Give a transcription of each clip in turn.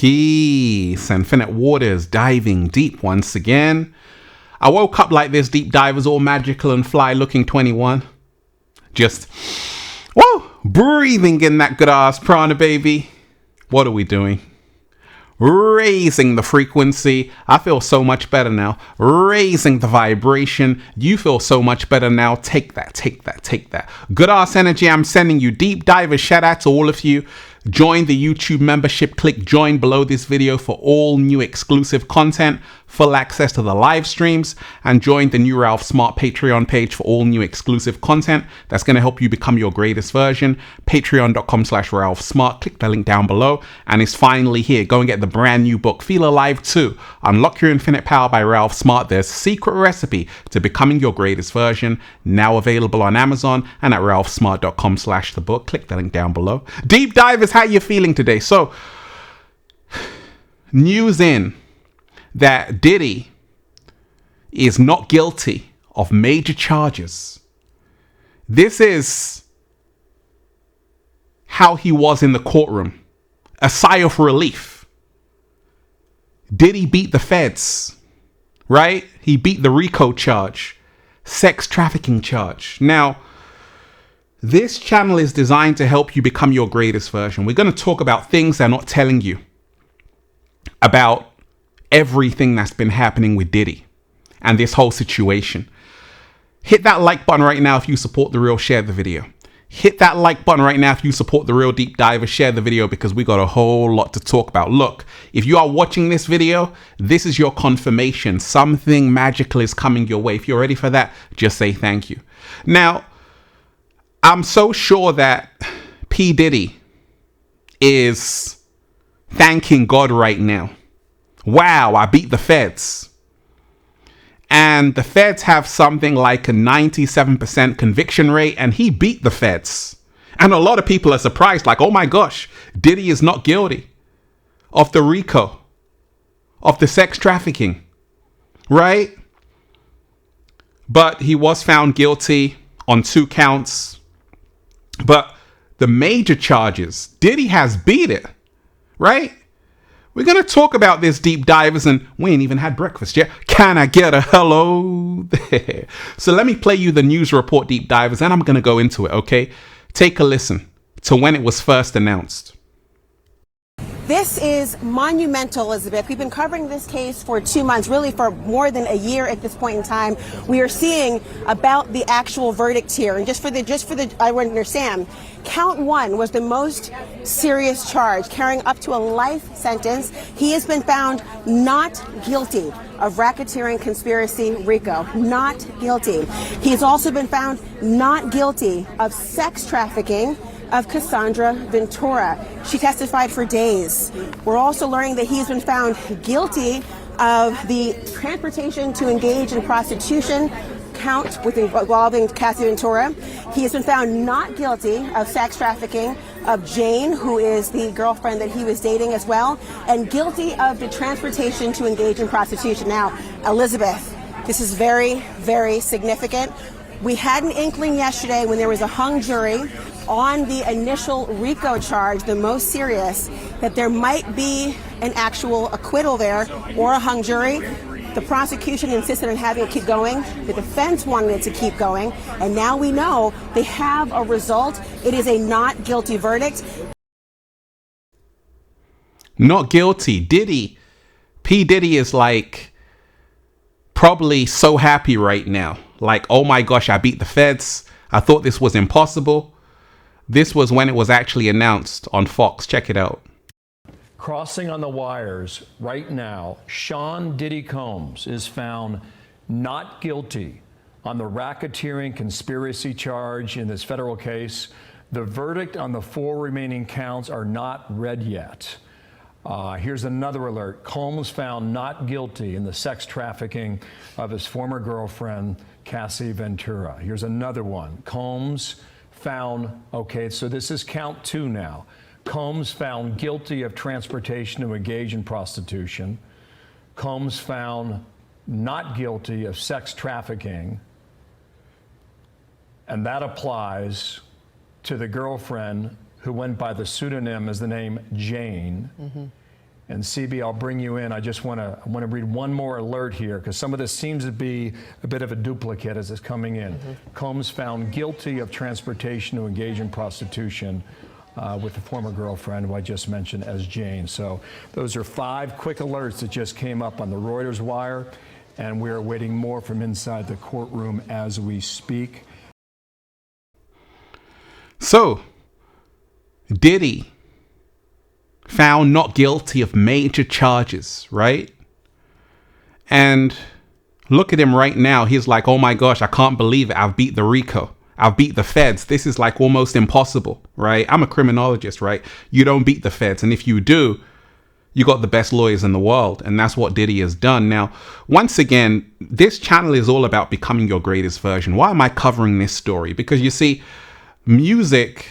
Peace. Infinite waters diving deep once again. I woke up like this, deep divers, all magical and fly looking 21. Just, whoa, breathing in that good ass prana, baby. What are we doing? Raising the frequency. I feel so much better now. Raising the vibration. You feel so much better now. Take that, take that, take that. Good ass energy I'm sending you. Deep divers, shout out to all of you. Join the YouTube membership. Click join below this video for all new exclusive content, full access to the live streams, and join the new Ralph Smart Patreon page for all new exclusive content that's going to help you become your greatest version. Patreon.com/Ralph Smart. Click the link down below, and it's finally here. Go and get the brand new book, Feel Alive 2, Unlock Your Infinite Power by Ralph Smart. There's a secret recipe to becoming your greatest version, now available on Amazon and at ralphsmart.com/the book. Click the link down below. Deep divers, how you feeling today? So, news in that Diddy is not guilty of major charges. This is how he was in the courtroom. A sigh of relief. Diddy beat the feds, right? He beat the RICO charge, sex trafficking charge. Now, this channel is designed to help you become your greatest version. We're going to talk about things they're not telling you about everything that's been happening with Diddy and this whole situation. Hit that like button right now if you support The Real. Share the video. Hit that like button right now if you support The Real Deep Diver. Share the video because we got a whole lot to talk about. Look, if you are watching this video, this is your confirmation. Something magical is coming your way. If you're ready for that, just say thank you. Now, I'm so sure that P. Diddy is thanking God right now. Wow, I beat the feds. And the feds have something like a 97% conviction rate, and he beat the feds. And a lot of people are surprised, like, oh my gosh, Diddy is not guilty of the RICO, of the sex trafficking, right? But he was found guilty on 2 counts. But the major charges, Diddy has beat it, right? We're going to talk about this, deep divers, and we ain't even had breakfast yet. Can I get a hello there? So let me play you the news report, deep divers, and I'm going to go into it, okay? Take a listen to when it was first announced. This is monumental, Elizabeth. We've been covering this case for 2 months, really for more than a year at this point in time. We are seeing about the actual verdict here. And just for the I want to understand, count 1 was the most serious charge, carrying up to a life sentence. He has been found not guilty of racketeering, conspiracy, RICO. Not guilty. He's also been found not guilty of sex trafficking of Cassandra Ventura. She testified for days. We're also learning that he's been found guilty of the transportation to engage in prostitution count involving Cassie Ventura. He has been found not guilty of sex trafficking of Jane, who is the girlfriend that he was dating as well, and guilty of the transportation to engage in prostitution. Now, Elizabeth, this is very, very significant. We had an inkling yesterday when there was a hung jury on the initial RICO charge, the most serious, that there might be an actual acquittal there or a hung jury. The prosecution insisted on having it keep going. The defense wanted it to keep going. And now we know they have a result. It is a not guilty verdict. Not guilty. Diddy, P. Diddy is like probably so happy right now. Like, oh my gosh, I beat the feds. I thought this was impossible. This was when it was actually announced on Fox. Check it out. Crossing on the wires right now, Sean Diddy Combs is found not guilty on the racketeering conspiracy charge in this federal case. The verdict on the 4 remaining counts are not read yet. Here's another alert. Combs found not guilty in the sex trafficking of his former girlfriend, Cassie Ventura. Here's another one. Combs found, okay, so this is count 2 now. Combs found guilty of transportation to engage in prostitution. Combs found not guilty of sex trafficking. And that applies to the girlfriend who went by the pseudonym as the name Jane. And CB, I'll bring you in. I want to read one more alert here because some of this seems to be a bit of a duplicate as it's coming in. Combs found guilty of transportation to engage in prostitution with the former girlfriend who I just mentioned as Jane. So those are 5 quick alerts that just came up on the Reuters wire, and we're awaiting more from inside the courtroom as we speak. So, Diddy found not guilty of major charges, right? And look at him right now. He's like, oh my gosh, I can't believe it. I've beat the RICO. I've beat the feds. This is like almost impossible, right? I'm a criminologist, right? You don't beat the feds. And if you do, you got the best lawyers in the world. And that's what Diddy has done. Now, once again, this channel is all about becoming your greatest version. Why am I covering this story? Because you see, music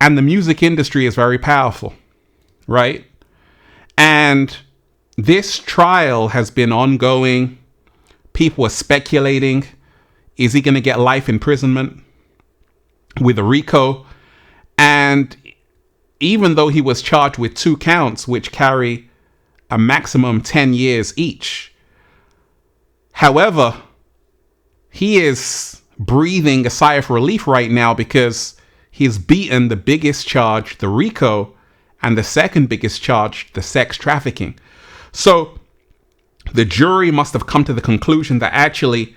and the music industry is very powerful, right? And this trial has been ongoing. People are speculating, is he going to get life imprisonment with a RICO? And even though he was charged with 2 counts, which carry a maximum 10 years each, however, he is breathing a sigh of relief right now because he's beaten the biggest charge, the RICO, and the second biggest charge, the sex trafficking. So the jury must have come to the conclusion that actually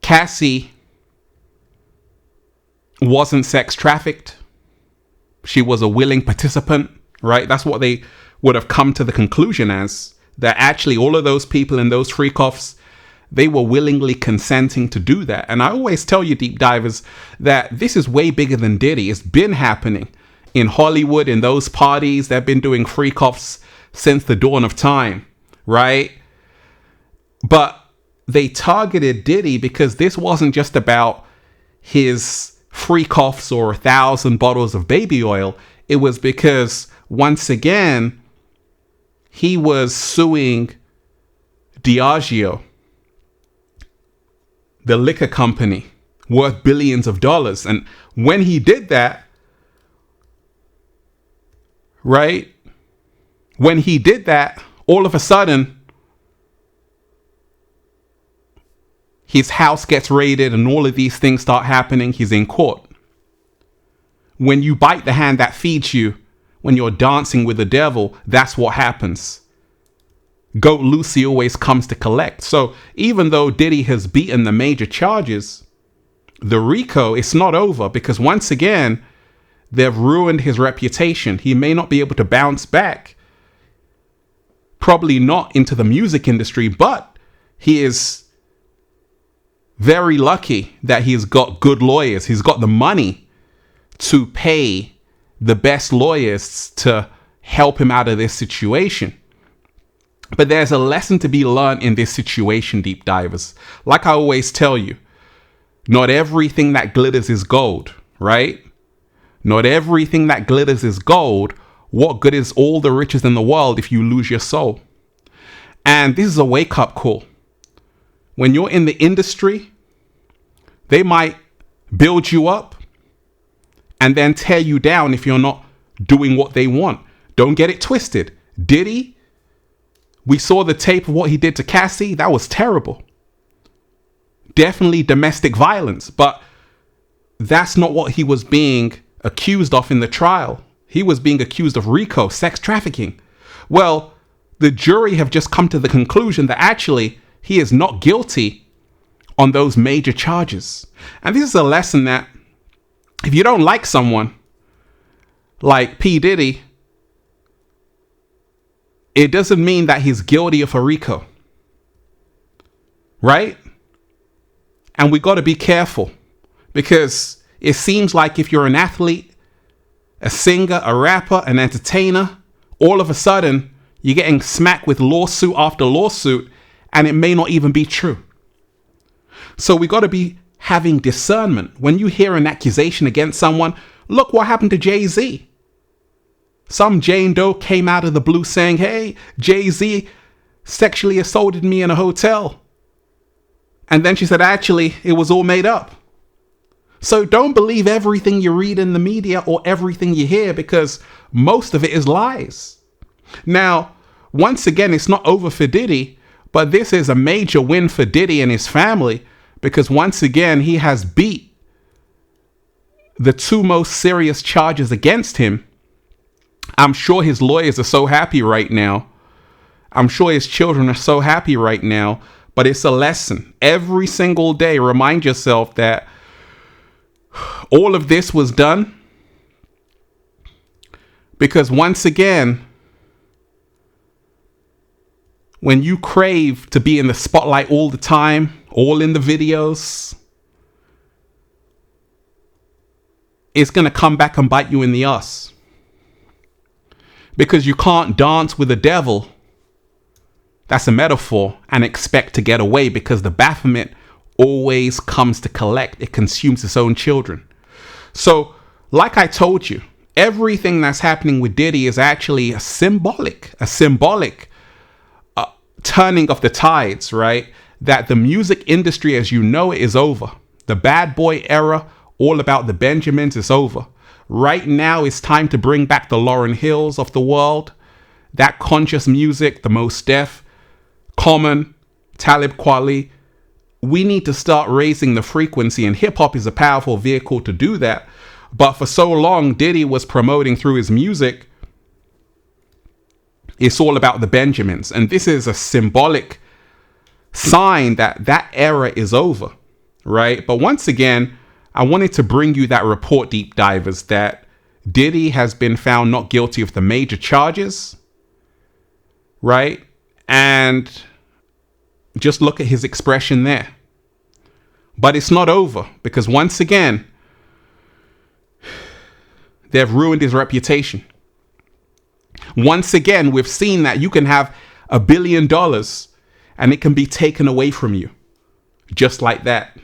Cassie wasn't sex trafficked. She was a willing participant, right? That's what they would have come to the conclusion as, that actually all of those people in those freak-offs, they were willingly consenting to do that. And I always tell you, deep divers, that this is way bigger than Diddy. It's been happening in Hollywood, in those parties. They've been doing freak-offs since the dawn of time, right? But they targeted Diddy because this wasn't just about his freak-offs or 1,000 bottles of baby oil. It was because, once again, he was suing Diageo, the liquor company, worth billions of dollars. And when he did that, right? When he did that, all of a sudden, his house gets raided and all of these things start happening. He's in court. When you bite the hand that feeds you, when you're dancing with the devil, that's what happens. Goat Lucy always comes to collect. So even though Diddy has beaten the major charges, the RICO, it's not over because once again, they've ruined his reputation. He may not be able to bounce back, probably not into the music industry, but he is very lucky that he's got good lawyers. He's got the money to pay the best lawyers to help him out of this situation. But there's a lesson to be learned in this situation, deep divers. Like I always tell you, not everything that glitters is gold, right? Not everything that glitters is gold. What good is all the riches in the world if you lose your soul? And this is a wake-up call. When you're in the industry, they might build you up and then tear you down if you're not doing what they want. Don't get it twisted. Diddy, we saw the tape of what he did to Cassie. That was terrible. Definitely domestic violence, but that's not what he was being accused of in the trial. He was being accused of RICO, sex trafficking. Well, the jury have just come to the conclusion that actually he is not guilty on those major charges. And this is a lesson that if you don't like someone like P. Diddy, it doesn't mean that he's guilty of a RICO, right? And we got to be careful because it seems like if you're an athlete, a singer, a rapper, an entertainer, all of a sudden you're getting smacked with lawsuit after lawsuit, and it may not even be true. So we got to be having discernment. When you hear an accusation against someone, look what happened to Jay-Z. Some Jane Doe came out of the blue saying, hey, Jay-Z sexually assaulted me in a hotel. And then she said, actually, it was all made up. So don't believe everything you read in the media or everything you hear, because most of it is lies. Now, once again, it's not over for Diddy, but this is a major win for Diddy and his family, because once again, he has beat the two most serious charges against him. I'm sure his lawyers are so happy right now. I'm sure his children are so happy right now, but it's a lesson. Every single day, remind yourself that all of this was done because, once again, when you crave to be in the spotlight all the time, all in the videos, it's going to come back and bite you in the ass. Because you can't dance with the devil, that's a metaphor, and expect to get away, because the Baphomet always comes to collect. It consumes its own children. So, like I told you, everything that's happening with Diddy is actually a symbolic turning of the tides, right? That the music industry as you know it is over. The bad boy era, all about the Benjamins, is over. Right now, it's time to bring back the Lauryn Hills of the world. That conscious music, the Mos Def, Common, Talib Kweli. We need to start raising the frequency, and hip hop is a powerful vehicle to do that. But for so long, Diddy was promoting through his music, it's all about the Benjamins. And this is a symbolic sign that that era is over, right? But once again, I wanted to bring you that report, deep divers, that Diddy has been found not guilty of the major charges, right? And just look at his expression there. But it's not over, because once again, they've ruined his reputation. Once again, we've seen that you can have $1 billion and it can be taken away from you. Just like that.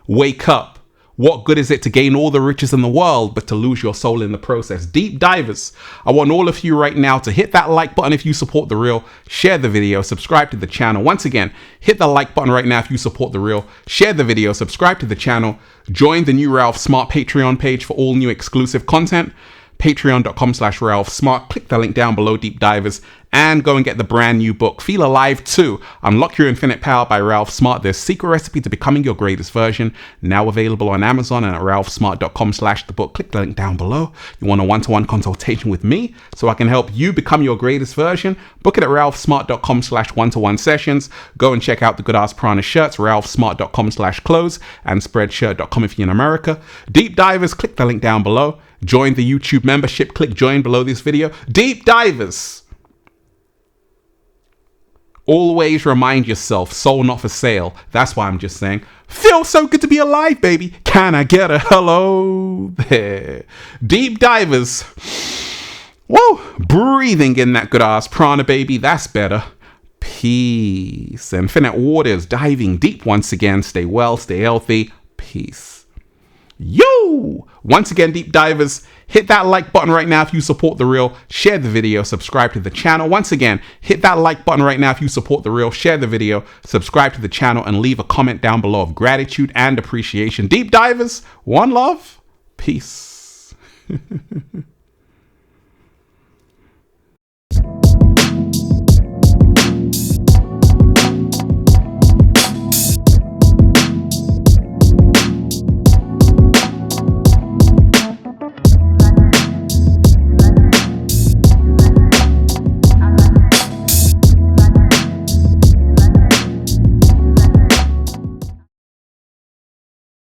Wake up. What good is it to gain all the riches in the world, but to lose your soul in the process? Deep divers, I want all of you right now to hit that like button if you support The Real, share the video, subscribe to the channel. Once again, hit the like button right now if you support The Real, share the video, subscribe to the channel, join the new Ralph Smart Patreon page for all new exclusive content. Patreon.com/Ralph Smart. Click the link down below, deep divers, and go and get the brand new book, Feel Alive 2, Unlock Your Infinite Power by Ralph Smart. There's secret recipe to becoming your greatest version, now available on Amazon and at ralphsmart.com/the book. Click the link down below. You want a one-to-one consultation with me so I can help you become your greatest version? Book it at ralphsmart.com/one-to-one sessions. Go and check out the Good Ass Prana shirts, ralphsmart.com/clothes, and spreadshirt.com if you're in America. Deep divers, click the link down below. Join the YouTube membership. Click join below this video. Deep divers, always remind yourself, soul not for sale. That's why I'm just saying, feels so good to be alive, baby. Can I get a hello there? Deep divers, whoa, breathing in that good ass prana, baby. That's better. Peace. Infinite waters, diving deep once again. Stay well, stay healthy. Peace. Yo! Once again, deep divers, hit that like button right now if you support The Real, share the video, subscribe to the channel. Once again, hit that like button right now if you support The Real, share the video, subscribe to the channel, and leave a comment down below of gratitude and appreciation. Deep divers, one love, peace.